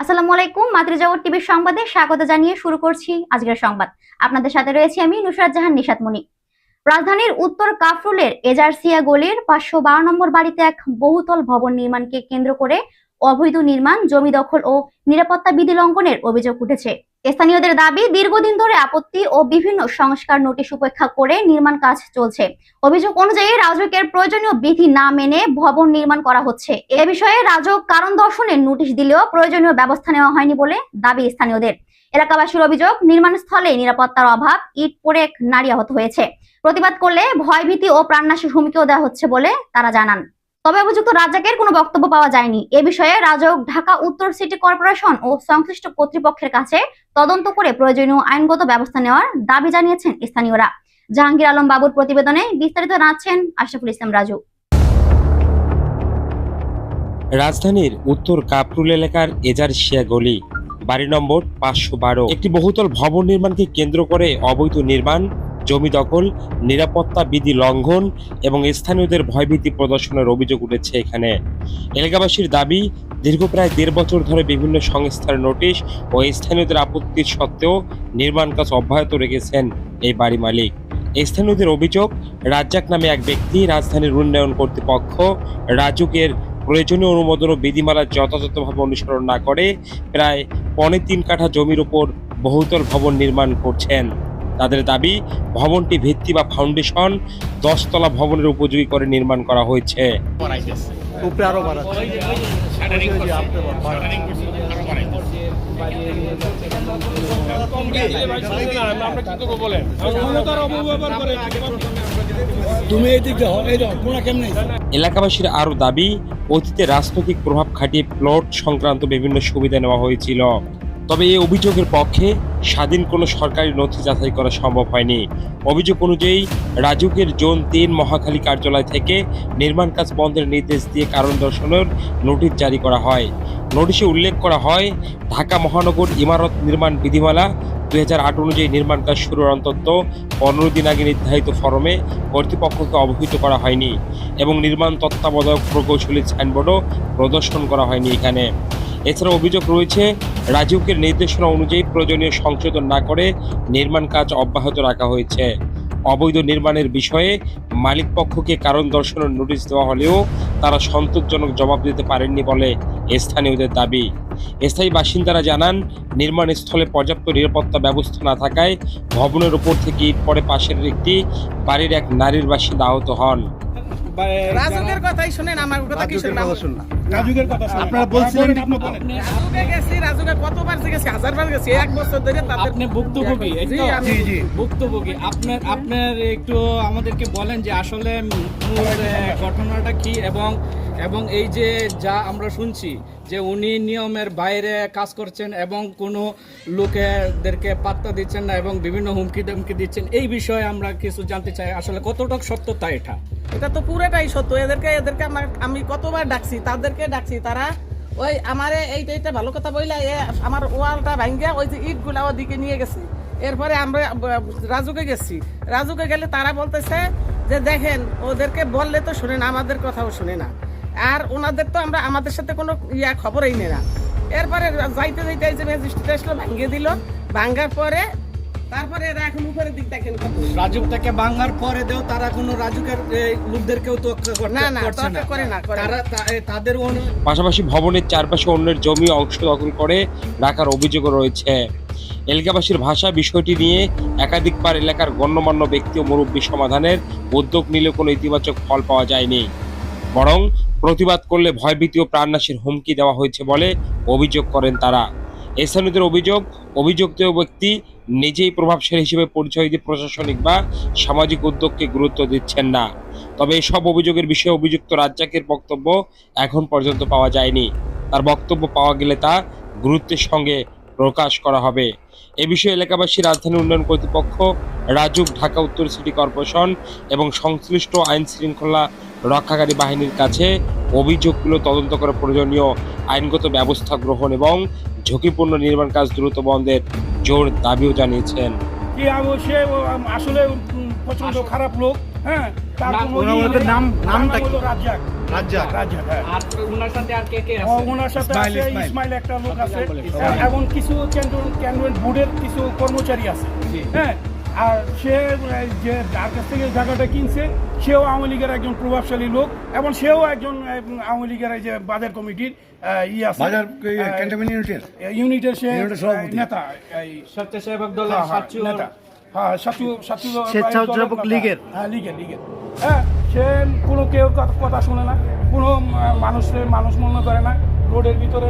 আসসালামু আলাইকুম। মাতৃজগৎ টিভির সংবাদে স্বাগত জানিয়ে শুরু করছি আজকের সংবাদ। আপনাদের সাথে রয়েছে আমি নুসরাত জাহান নিশাতমণি। রাজধানীর উত্তর কাফরুলের এজারসিয়া গলির 512 নম্বর বাড়িতে এক বহুতল ভবন নির্মাণকে কেন্দ্র করে অবৈধ নির্মাণ, জমি দখল ও নিরাপত্তা বিধি লঙ্ঘনের অভিযোগ উঠেছে। স্থানীয়দের দাবি, দীর্ঘদিন ধরে আপত্তি ও বিভিন্ন সংস্কার নোটিশ উপেক্ষা করে নির্মাণ কাজ চলছে। অভিযোগ অনুযায়ী রাজউকের প্রয়োজনীয় বিধি না মেনে ভবন নির্মাণ করা হচ্ছে। এ বিষয়ে রাজউক কারণ দর্শনের নোটিশ দিলেও প্রয়োজনীয় ব্যবস্থা নেওয়া হয়নি বলে দাবি স্থানীয়দের। এলাকাবাসীর অভিযোগ, নির্মাণস্থলে নিরাপত্তার অভাব, ইট পড়ে এক নারী আহত হয়েছে। প্রতিবাদ করলে ভয়ভীতি ও প্রাণনাশের হুমকিও দেওয়া হচ্ছে বলে তারা জানান। তবে অভিযুক্ত রাজ্জাকের কোনো বক্তব্য পাওয়া যায়নি। এ বিষয়ে রাজউক ঢাকা উত্তর সিটি কর্পোরেশন ও সংশ্লিষ্ট কর্তৃপক্ষের কাছে তদন্ত করে প্রয়োজনীয় আইনগত ব্যবস্থা নেওয়ার দাবি জানিয়েছেন স্থানীয়রা। জাহাঙ্গীর আলম বাবুর প্রতিবেদনে বিস্তারিত জানাচ্ছেন আশরাফুল ইসলাম রাজু। রাজধানীর উত্তর কাফরুল এলাকার এজারসিয়া গলি বাড়ি নম্বর 512 একটি বহুতল ভবন নির্মাণকে কেন্দ্র করে অবৈধ নির্মাণ, জমি দখল, নিরাপত্তা বিধি লঙ্ঘন এবং স্থানীয়দের ভয়ভীতি প্রদর্শনের অভিযোগ উঠেছে। এখানে এলাকাবাসীর দাবি, দীর্ঘ প্রায় 1.5 বছর ধরে বিভিন্ন সংস্থার নোটিশ ও স্থানীয়দের আপত্তির সত্ত্বেও নির্মাণ কাজ অব্যাহত রেখেছেন এই বাড়ি মালিক। স্থানীয়দের অভিযোগ, রাজ্জাক নামে এক ব্যক্তি রাজধানীর উন্নয়ন কর্তৃপক্ষ রাজুকের প্রয়োজনীয় অনুমোদন ও বিধিমালা যথাযথভাবে অনুসরণ না করে প্রায় 3.25 কাঠা জমির উপর বহুতল ভবন নির্মাণ করছেন। তাদের দাবি, ভবনটি ভিত্তি বা ফাউন্ডেশন 10 তলা ভবনের উপযোগী করে নির্মাণ করা হয়েছে। এলাকাবাসীর আরো দাবি, অতীতে রাজনৈতিক প্রভাব খাটিয়ে প্লট সংক্রান্ত বিভিন্ন সুবিধা নেওয়া হয়েছিল। তবে এই অভিযোগের পক্ষে স্বাধীন কোনো সরকারি নথি যাচাই করা সম্ভব হয়নি। অভিযোগ অনুযায়ী রাজুকের জোন 3 মহাখালী কার্যালয় থেকে নির্মাণ কাজ বন্ধের নির্দেশ দিয়ে কারণ দর্শানোর নোটিশ জারি করা হয়। নোটিশে উল্লেখ করা হয়, ঢাকা মহানগর ইমারত নির্মাণ বিধিমালা 2008 অনুযায়ী নির্মাণ কাজ শুরুর অন্তত 15 দিন আগে নির্ধারিত ফরমে কর্তৃপক্ষকে অবহিত করা হয়নি এবং নির্মাণ তত্ত্বাবধায়ক প্রকৌশলী সাইনবোর্ডও প্রদর্শন করা হয়নি এখানে। এছাড়া অভিযোগ রয়েছে, রাজউকের নির্দেশনা অনুযায়ী প্রয়োজনীয় সংশোধন না করে নির্মাণ কাজ অব্যাহত রাখা হয়েছে। অবৈধ নির্মাণের বিষয়ে মালিক পক্ষকে কারণ দর্শানোর নোটিশ দেওয়া হলেও তারা সন্তোষজনক জবাব দিতে পারেননি বলে স্থানীয়দের দাবি। স্থায়ী বাসিন্দারা জানান, নির্মাণস্থলে পর্যাপ্ত নিরাপত্তা ব্যবস্থা না থাকায় ভবনের উপর থেকে ইট পড়ে পাশের একটি বাড়ির এক নারীর বাসিন্দা আহত হন। রাজুকের কথাই শুনেন, আমার কথা কি শুনলাম? রাজুকের কথা আপনারা বলছিলেন, রাজুকে গেছি, রাজুকে কতবার গেছি, 1000বার গেছি, 1 বছর ধরে আপনি ভুক্তভোগী। জি ভুক্তভোগী। আপনার একটু আমাদেরকে বলেন যে আসলে মূল ঘটনাটা কি এবং এই যে যা আমরা শুনছি যে উনি নিয়মের বাইরে কাজ করছেন এবং কোনো লোকেদেরকে পাত্তা দিচ্ছেন না এবং বিভিন্ন হুমকি ধমকি দিচ্ছেন, এই বিষয়ে আমরা কিছু জানতে চাই। আসলে কতটা সত্যতা এটা তো পুরোটাই সত্য। এদেরকে আমি কতবার ডাকছি, তাদেরকে ডাকছি, তারা ওই আমারে এইটা ভালো কথা বইলা আমার ওয়ালটা ভাঙ্গা ওই যে ইটগুলা ওদিকে নিয়ে গেছে। এরপরে আমরা রাজুকে গেছি, রাজুকে গেলে তারা বলতেছে যে দেখেন, ওদেরকে বললে তো শুনে না, আমাদের কথাও শুনে না, আর ওনাদের তো আমাদের সাথে কোনো খবরই নেই না। এরপরে যাইতে এই যে ম্যাজিস্ট্রেট আসলো, ভাঙ্গে দিল। ভাঙ্গার পরে তারপরে এরা এখন উপরের দিক দেখেন, রাজুক থেকে ভাঙার পরে দেও তারা কোনো রাজুকের লোকদেরকেও তো করে না। তাদের পাশাপাশি ভবনের চারপাশে অন্যের জমি অংশ দখল করে রাখার অভিযোগও রয়েছে। এলাকাবাসীর ভাষা, বিষয়টি নিয়ে একাধিকবার এলাকার গণ্যমান্য ব্যক্তি ও মুরব্বী সমাধানের উদ্যোগ নিলেও কোনো ইতিবাচক ফল পাওয়া যায়নি, বরং প্রতিবাদ করলে ভয়ভীতি ও প্রাণনাশের হুমকি দেওয়া হয়েছে বলে অভিযোগ করেন তারা। স্থানীয়দের অভিযুক্ত ব্যক্তি নিজেই প্রভাবশালী হিসেবে পরিচয় দিয়ে প্রশাসনিক বা সামাজিক উদ্যোগকে গুরুত্ব দিচ্ছেন না। তবে এসব অভিযোগের বিষয়ে অভিযুক্ত রাজ্জাকের বক্তব্য এখন পর্যন্ত পাওয়া যায়নি। তার বক্তব্য পাওয়া গেলে তা গুরুত্বের সঙ্গে প্রকাশ করা হবে। এ বিষয়ে এলাকাবাসী রাজধানী উন্নয়ন কর্তৃপক্ষ, রাজউক, ঢাকা উত্তর সিটি কর্পোরেশন এবং সংশ্লিষ্ট আইন শৃঙ্খলা রক্ষাকারী বাহিনীর কাছে অভিযোগগুলো তদন্ত করে প্রয়োজনীয় আইনগত ব্যবস্থা গ্রহণ এবং ঝুঁকিপূর্ণ নির্মাণ কাজ দ্রুত বন্ধের জোর দাবিও জানিয়েছেন। সে আসলে প্রচন্ড খারাপ লোক। হ্যাঁ, তার নামটা রাজ্জাক। রাজ্জাক, হ্যাঁ। আর ওনার সাথে আর কে কে ও, আছে? ওনার সাথে ইসমাইল, আছে ইসমাইল। ইসমাইল একটা লোক আছে এবং কিছু ক্যান্টনমেন্ট বোর্ডের কিছু কর্মচারী আছে, হ্যাঁ। আর সে যে যার কাছ থেকে জায়গাটা কিনছে সেও আওয়ামী লীগের একজন প্রভাবশালী লোক এবং সেও একজন আওয়ামী লীগের এই যে বাজার কমিটির আছে, বাজার ক্যান্টনমেন্ট ইউনিটের সে ইউনিটের সভাপতি। নেতা, এই স্বেচ্ছাসেবক দলের হ্যাঁ, সাতচু নেতা, হ্যাঁ, স্বেচ্ছাসেবক লীগের। হ্যাঁ, লীগের, হ্যাঁ। সে কোনো কেউ কথা শুনে না, কোনো মানুষ মনে করে না, রোডের ভিতরে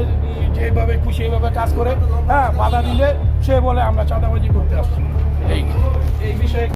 যেভাবে খুশি এইভাবে কাজ করে, হ্যাঁ। বাধা দিলে সে বলে আমরা চাঁদাবাজি করতে আসছি। এই বিষয়ে